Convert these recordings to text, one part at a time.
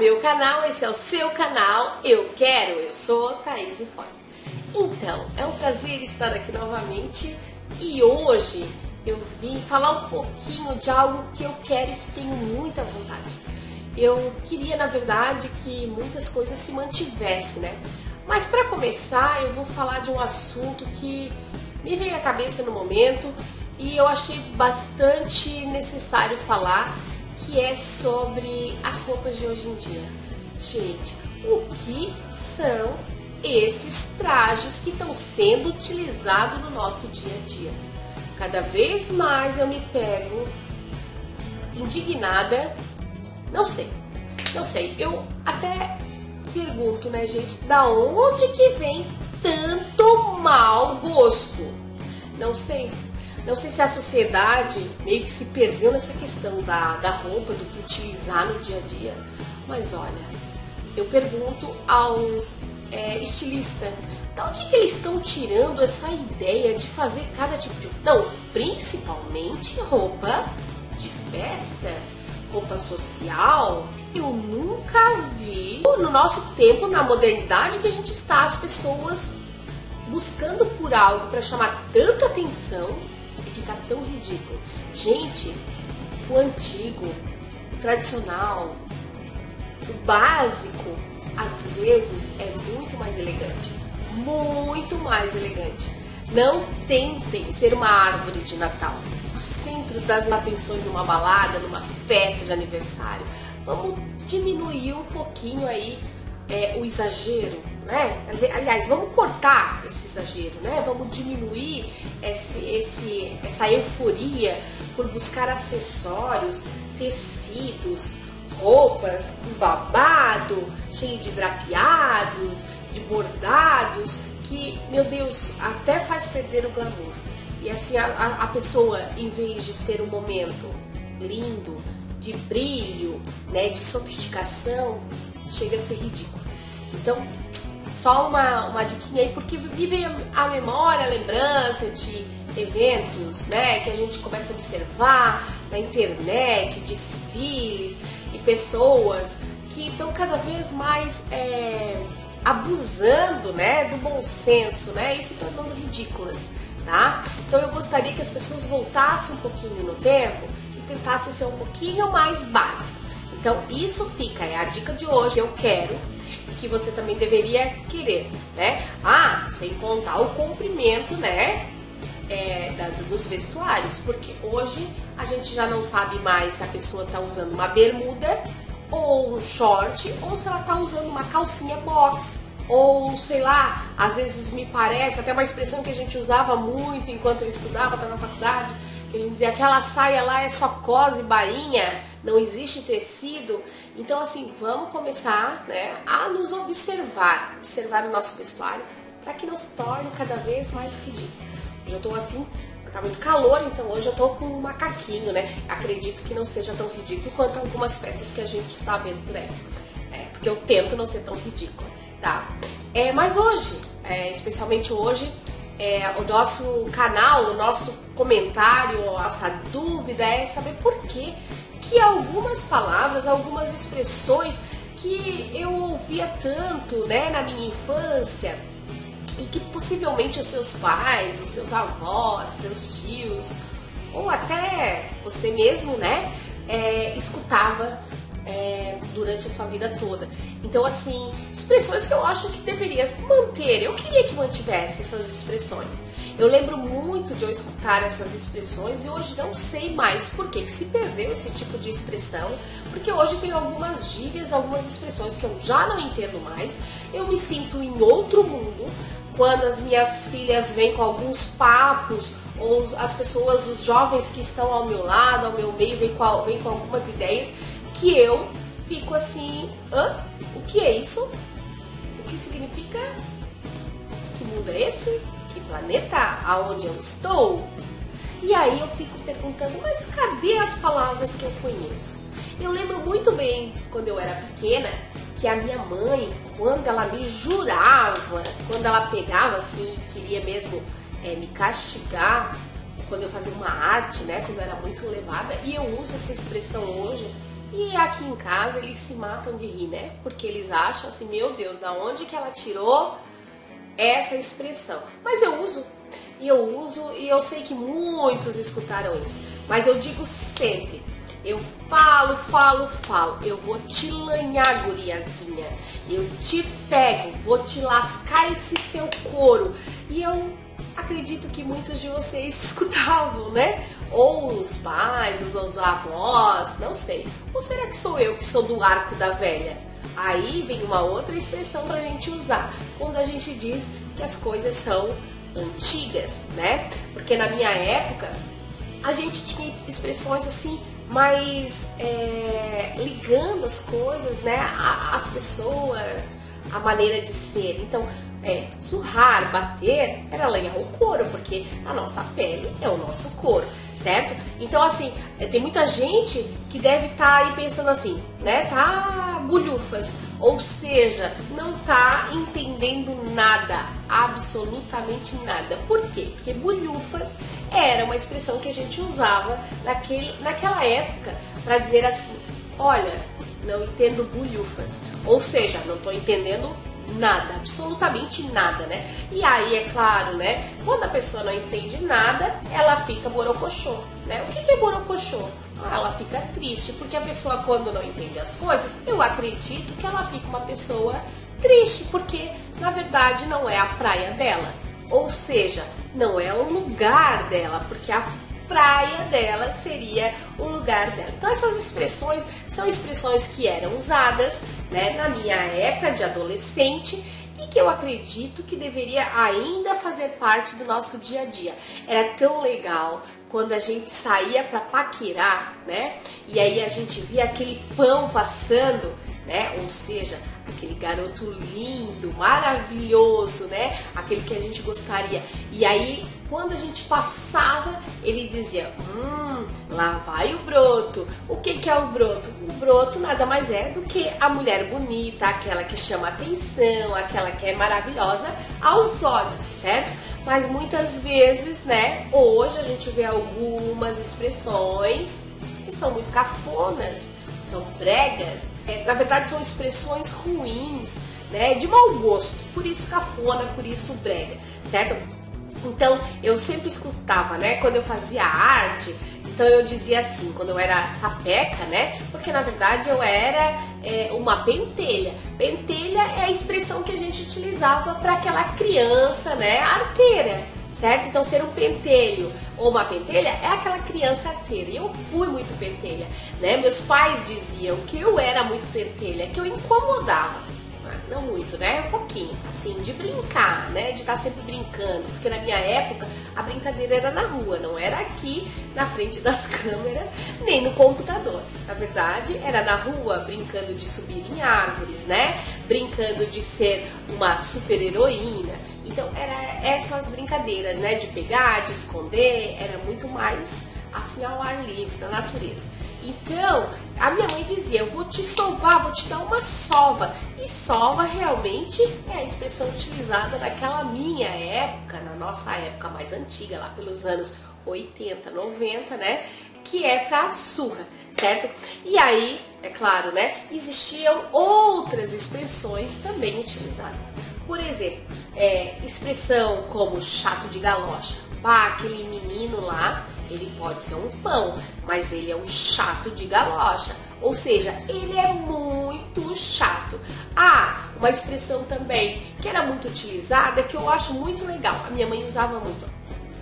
meu canal, esse é o seu canal Eu Quero, eu sou Thaís Foz. Então, é um prazer estar aqui novamente e hoje eu vim falar um pouquinho de algo que eu quero e que tenho muita vontade. Eu queria, na verdade, que muitas coisas se mantivessem, né? Mas para começar, eu vou falar de um assunto que me veio à cabeça no momento e eu achei bastante necessário falar, que é sobre as roupas de hoje em dia. Gente, o que são esses trajes que estão sendo utilizados no nosso dia a dia? Cada vez mais eu me pego indignada, não sei, eu até pergunto, né, gente, da onde que vem tanto mau gosto? Não sei se a sociedade meio que se perdeu nessa questão da roupa, do que utilizar no dia a dia. Mas olha, eu pergunto aos estilistas, de onde que eles estão tirando essa ideia de fazer cada tipo de... Não, principalmente roupa de festa, roupa social. Eu nunca vi, no nosso tempo, na modernidade que a gente está, as pessoas buscando por algo para chamar tanta atenção e ficar tão ridículo. Gente, o antigo, o tradicional, o básico, às vezes é muito mais elegante. Muito mais elegante. Não tentem ser uma árvore de Natal, o centro das atenções numa balada, numa festa de aniversário. Vamos diminuir um pouquinho aí o exagero, né? Aliás, vamos cortar esse exagero, né? Vamos diminuir essa euforia por buscar acessórios, tecidos, roupas com babado, cheio de drapeados, de bordados, que, meu Deus, até faz perder o glamour. E assim, a pessoa, em vez de ser um momento lindo, de brilho, né, de sofisticação, chega a ser ridículo. Então, só uma diquinha aí, porque vive a memória, a lembrança de eventos, né, que a gente começa a observar na internet, desfiles e pessoas que estão cada vez mais abusando, né, do bom senso, né, e se tornando ridículas, tá? Então eu gostaria que as pessoas voltassem um pouquinho no tempo e tentassem ser um pouquinho mais básico. Então isso fica, é a dica de hoje. Eu quero que você também deveria querer, né? Sem contar o comprimento, né, dos vestuários, porque hoje a gente já não sabe mais se a pessoa tá usando uma bermuda ou um short, ou se ela tá usando uma calcinha box, ou sei lá, às vezes me parece, até uma expressão que a gente usava muito enquanto eu estudava, estava na faculdade, que a gente dizia, aquela saia lá é só cose, bainha, não existe tecido. Então assim, vamos começar, né, a nos observar o nosso vestuário, para que não se torne cada vez mais ridículo. Eu já tô assim, tá muito calor, então hoje eu tô com um macaquinho, né? Acredito que não seja tão ridículo quanto algumas peças que a gente está vendo por aí. Porque eu tento não ser tão ridícula, tá? Mas hoje, especialmente hoje, o nosso canal, o nosso comentário, a nossa dúvida é saber por que algumas palavras, algumas expressões que eu ouvia tanto, né, na minha infância, e que possivelmente os seus pais, os seus avós, seus tios, ou até você mesmo, né, escutava durante a sua vida toda. Então, assim, expressões que eu acho que deveria manter. Eu queria que mantivesse essas expressões. Eu lembro muito de eu escutar essas expressões e hoje não sei mais por que se perdeu esse tipo de expressão, porque hoje tem algumas gírias, algumas expressões que eu já não entendo mais. Eu me sinto em outro mundo quando as minhas filhas vêm com alguns papos, ou as pessoas, os jovens que estão ao meu lado, ao meu meio, vêm com algumas ideias que eu fico assim, o que é isso? O que significa? Que mundo é esse? Que planeta aonde eu estou? E aí eu fico perguntando, mas cadê as palavras que eu conheço? Eu lembro muito bem, quando eu era pequena, que a minha mãe, quando ela me jurava, quando ela pegava assim, queria mesmo me castigar, quando eu fazia uma arte, né, quando eu era muito levada, e eu uso essa expressão hoje, E aqui em casa eles se matam de rir, né? Porque eles acham assim, meu Deus, da onde que ela tirou essa expressão? Mas eu uso e eu sei que muitos escutaram isso. Mas eu digo sempre, eu falo, eu vou te lanhar, guriazinha. Eu te pego, vou te lascar esse seu couro. E eu acredito que muitos de vocês escutavam, né? Ou os pais, os avós, não sei. Ou será que sou eu que sou do arco da velha? Aí vem uma outra expressão pra gente usar, quando a gente diz que as coisas são antigas, né? Porque na minha época, a gente tinha expressões assim, mais ligando as coisas, né? As pessoas, a maneira de ser. Então, surrar, bater, era lanhar o couro, porque a nossa pele é o nosso couro, certo? Então, assim, tem muita gente que deve estar aí pensando assim, né? Tá bulhufas, ou seja, não tá entendendo nada, absolutamente nada. Por quê? Porque bulhufas era uma expressão que a gente usava naquela época para dizer assim, olha, não entendo bulhufas, ou seja, não tô entendendo nada, absolutamente nada, né? E aí, é claro, né? Quando a pessoa não entende nada, ela fica borocochô, né? O que é borocochô? Ela fica triste, porque a pessoa, quando não entende as coisas, eu acredito que ela fica uma pessoa triste, porque, na verdade, não é a praia dela. Ou seja, não é o lugar dela, porque a praia dela seria o lugar dela. Então, essas expressões são expressões que eram usadas, né, na minha época de adolescente e que eu acredito que deveria ainda fazer parte do nosso dia a dia. Era tão legal quando a gente saía para paquerar, né? E aí a gente via aquele pão passando, né? Ou seja, aquele garoto lindo, maravilhoso, né? Aquele que a gente gostaria. E aí, quando a gente passava, ele dizia, lá vai o broto. O que é o broto? O broto nada mais é do que a mulher bonita, aquela que chama atenção, aquela que é maravilhosa aos olhos, certo? Mas muitas vezes, né, hoje a gente vê algumas expressões que são muito cafonas, são bregas, na verdade são expressões ruins, né, de mau gosto, por isso cafona, por isso brega, certo? Então eu sempre escutava, né, quando eu fazia arte, então eu dizia assim, quando eu era sapeca, né, porque na verdade eu era uma pentelha. Pentelha é a expressão que a gente utilizava para aquela criança, né, arteira, certo? Então ser um pentelho ou uma pentelha é aquela criança arteira. E eu fui muito pentelha, né? Meus pais diziam que eu era muito pentelha, que eu incomodava. Não muito, né? Um pouquinho, assim, de brincar, né? De estar sempre brincando, porque na minha época a brincadeira era na rua, não era aqui na frente das câmeras, nem no computador. Na verdade, era na rua, brincando de subir em árvores, né? Brincando de ser uma super heroína. Então, era essas brincadeiras, né? De pegar, de esconder, era muito mais assim ao ar livre, na natureza. Então, a minha mãe dizia, eu vou te sovar, vou te dar uma sova. E sova realmente é a expressão utilizada naquela minha época, na nossa época mais antiga, lá pelos anos 80, 90, né? Que é pra surra, certo? E aí, é claro, né? Existiam outras expressões também utilizadas. Por exemplo, expressão como chato de galocha. Aquele menino lá, ele pode ser um pão, mas ele é um chato de galocha. Ou seja, ele é muito chato. Uma expressão também que era muito utilizada, que eu acho muito legal. A minha mãe usava muito.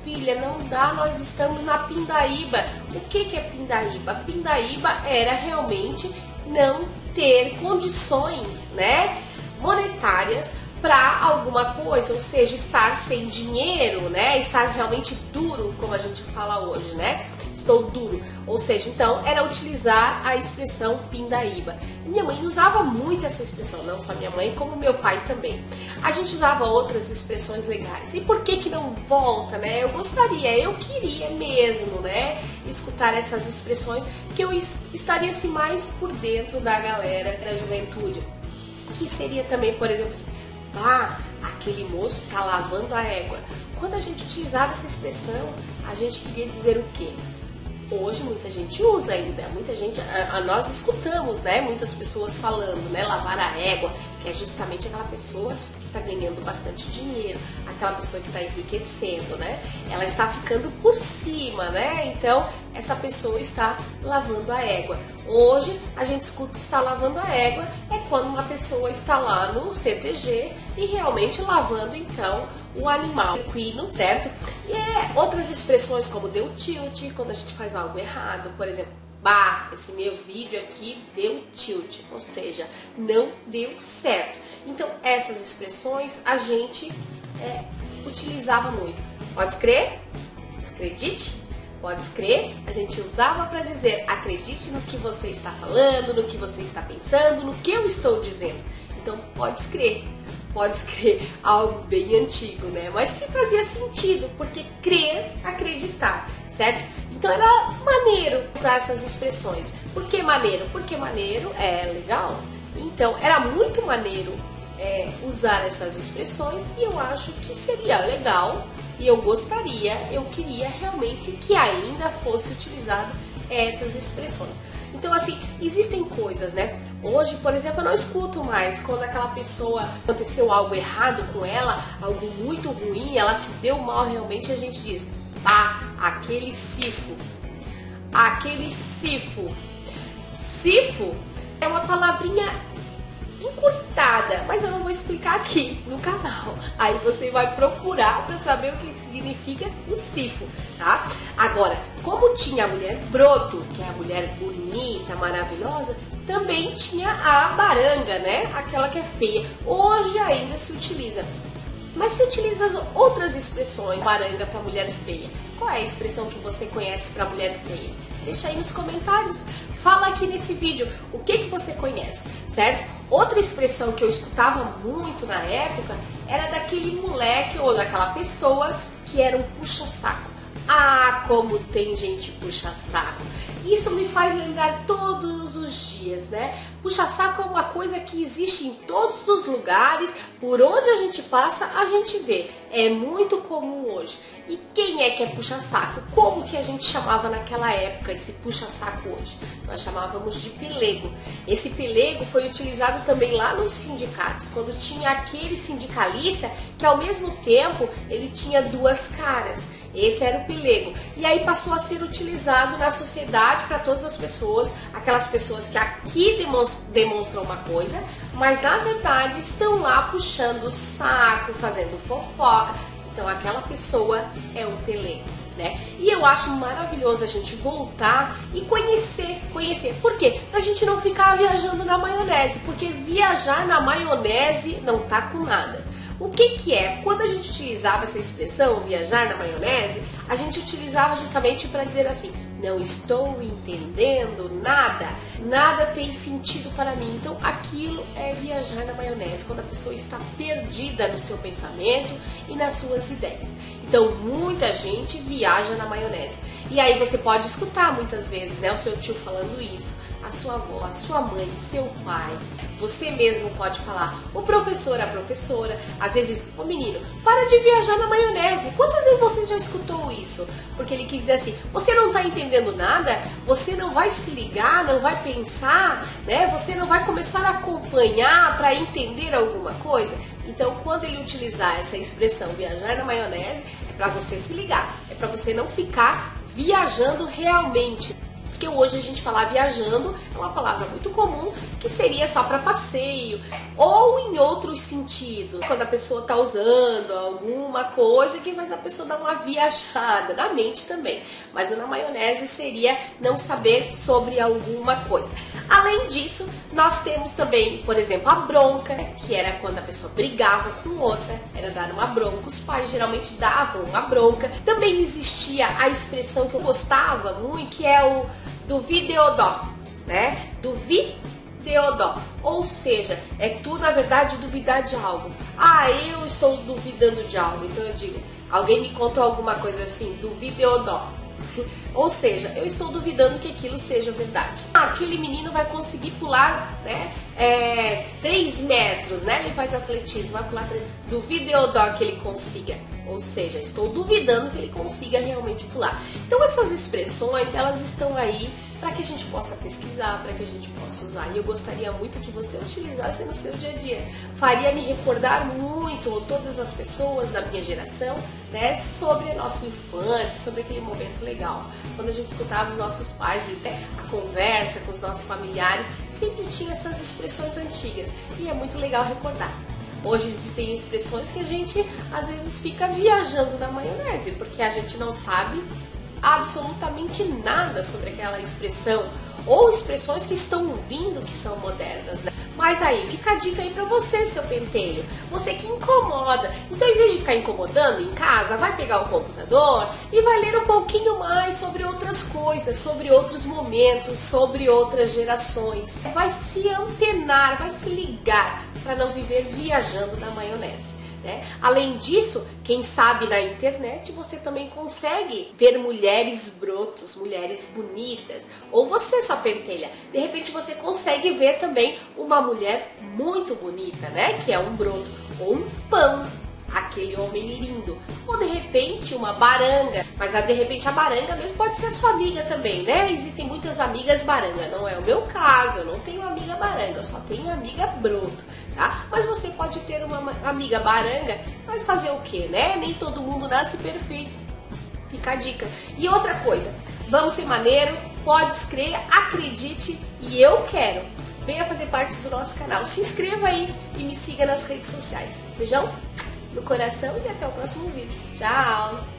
Filha, não dá, nós estamos na pindaíba. O que é pindaíba? Pindaíba era realmente não ter condições, né, monetárias para alguma coisa, ou seja, estar sem dinheiro, né? Estar realmente duro, como a gente fala hoje, né? Estou duro. Ou seja, então, era utilizar a expressão pindaíba. Minha mãe usava muito essa expressão, não só minha mãe, como meu pai também. A gente usava outras expressões legais. E por que não volta, né? Eu queria mesmo, né? Escutar essas expressões, que eu estaria assim mais por dentro da galera da juventude. Que seria também, por exemplo, aquele moço tá lavando a égua. Quando a gente utilizava essa expressão, a gente queria dizer o quê? hoje muita gente usa ainda, muita gente, nós escutamos, né, muitas pessoas falando, né, lavar a égua, que é justamente aquela pessoa que está ganhando bastante dinheiro, aquela pessoa que está enriquecendo, né, ela está ficando por cima, né, então essa pessoa está lavando a égua. Hoje a gente escuta estar lavando a égua é quando uma pessoa está lá no CTG e realmente lavando então o animal equino, certo? E outras expressões como deu tilt, quando a gente faz algo errado, por exemplo, bah, esse meu vídeo aqui deu tilt, ou seja, não deu certo. Então essas expressões a gente utilizava muito. Pode crer? Acredite? Pode crer? A gente usava para dizer acredite no que você está falando, no que você está pensando, no que eu estou dizendo. Então pode crer. Pode crer, algo bem antigo, né? Mas que fazia sentido, porque crer, acreditar, certo? Então era maneiro usar essas expressões. Por que maneiro? Porque maneiro é legal. Então era muito maneiro usar essas expressões e eu acho que seria legal e eu queria realmente que ainda fosse utilizado essas expressões. Então, assim, existem coisas, né? Hoje, por exemplo, eu não escuto mais quando aquela pessoa aconteceu algo errado com ela, algo muito ruim, ela se deu mal realmente, a gente diz, ah, aquele sifo. Aquele sifo. Sifo é uma palavrinha encurtada, mas eu não vou explicar aqui no canal. Aí você vai procurar para saber o que significa o sifo, tá? Agora, como tinha a mulher broto, que é a mulher bonita, maravilhosa, também tinha a baranga, né? Aquela que é feia. Hoje ainda se utiliza. Mas se utiliza outras expressões, baranga para mulher feia. Qual é a expressão que você conhece para mulher feia? Deixa aí nos comentários. Fala aqui nesse vídeo o que você conhece, certo? Outra expressão que eu escutava muito na época era daquele moleque ou daquela pessoa que era um puxa-saco. Ah, como tem gente puxa-saco. Isso me faz lembrar todos os dias, né? Puxa-saco é uma coisa que existe em todos os lugares, por onde a gente passa, a gente vê. É muito comum hoje. E quem é que é puxa-saco? Como que a gente chamava naquela época esse puxa-saco hoje? Nós chamávamos de pelego. Esse pelego foi utilizado também lá nos sindicatos, quando tinha aquele sindicalista que ao mesmo tempo ele tinha duas caras. Esse era o pelego. E aí passou a ser utilizado na sociedade para todas as pessoas, aquelas pessoas que aqui demonstram uma coisa, mas na verdade estão lá puxando o saco, fazendo fofoca. Então aquela pessoa é um pelego, né? E eu acho maravilhoso a gente voltar e conhecer. Por quê? Pra gente não ficar viajando na maionese, porque viajar na maionese não tá com nada. O que é? Quando a gente utilizava essa expressão, viajar na maionese, a gente utilizava justamente para dizer assim, não estou entendendo nada, nada tem sentido para mim. Então aquilo é viajar na maionese, quando a pessoa está perdida no seu pensamento e nas suas ideias. Então muita gente viaja na maionese. E aí você pode escutar muitas vezes, né, o seu tio falando isso, a sua avó, a sua mãe, seu pai, você mesmo pode falar, o professor, a professora, às vezes, ô menino, para de viajar na maionese. Quantas vezes você já escutou isso? Porque ele quis dizer assim, você não está entendendo nada, você não vai se ligar, não vai pensar, né? Você não vai começar a acompanhar para entender alguma coisa. Então, quando ele utilizar essa expressão viajar na maionese, é para você se ligar, é para você não ficar viajando realmente. Porque hoje a gente falar viajando é uma palavra muito comum que seria só para passeio ou em outros sentidos. Quando a pessoa está usando alguma coisa que faz a pessoa dar uma viajada na mente também. Mas na maionese seria não saber sobre alguma coisa. Além disso, nós temos também, por exemplo, a bronca, que era quando a pessoa brigava com outra, era dar uma bronca. Os pais geralmente davam uma bronca. Também existia a expressão que eu gostava muito, que é o do videodó, né? Do videodó. Ou seja, é tu, na verdade, duvidar de algo. Ah, eu estou duvidando de algo. Então eu digo, alguém me contou alguma coisa assim, do videodó. Ou seja, eu estou duvidando que aquilo seja verdade. Ah, aquele menino vai conseguir pular, né, 3 metros, né? Ele faz atletismo, vai pular 3. Do videodó que ele consiga. Ou seja, estou duvidando que ele consiga realmente pular. Então essas expressões, elas estão aí para que a gente possa pesquisar, para que a gente possa usar. E eu gostaria muito que você utilizasse no seu dia a dia. Faria me recordar muito, ou todas as pessoas da minha geração, né, sobre a nossa infância, sobre aquele momento legal. Quando a gente escutava os nossos pais, até a conversa com os nossos familiares, sempre tinha essas expressões antigas. E é muito legal recordar. Hoje existem expressões que a gente às vezes fica viajando na maionese, porque a gente não sabe absolutamente nada sobre aquela expressão, ou expressões que estão vindo que são modernas, né? Mas aí, fica a dica aí pra você, seu pentelho, você que incomoda. Então, em vez de ficar incomodando em casa, vai pegar o computador e vai ler um pouquinho mais sobre outras coisas, sobre outros momentos, sobre outras gerações. Vai se antenar, vai se ligar para não viver viajando na maionese. Né? Além disso, quem sabe na internet você também consegue ver mulheres brotos, mulheres bonitas, ou você, sua pentelha, de repente você consegue ver também uma mulher muito bonita, né? Que é um broto, ou um pão, aquele homem lindo, ou de repente uma baranga, mas de repente a baranga mesmo pode ser a sua amiga também, né? Existem muitas amigas baranga, não é o meu caso, eu não tenho amiga baranga, eu só tenho amiga broto, tá? Mas você pode ter uma amiga baranga, mas fazer o que, né? Nem todo mundo nasce perfeito, fica a dica. E outra coisa, vamos ser maneiro, pode crer, acredite e eu quero. Venha fazer parte do nosso canal, se inscreva aí e me siga nas redes sociais. Beijão no coração e até o próximo vídeo. Tchau!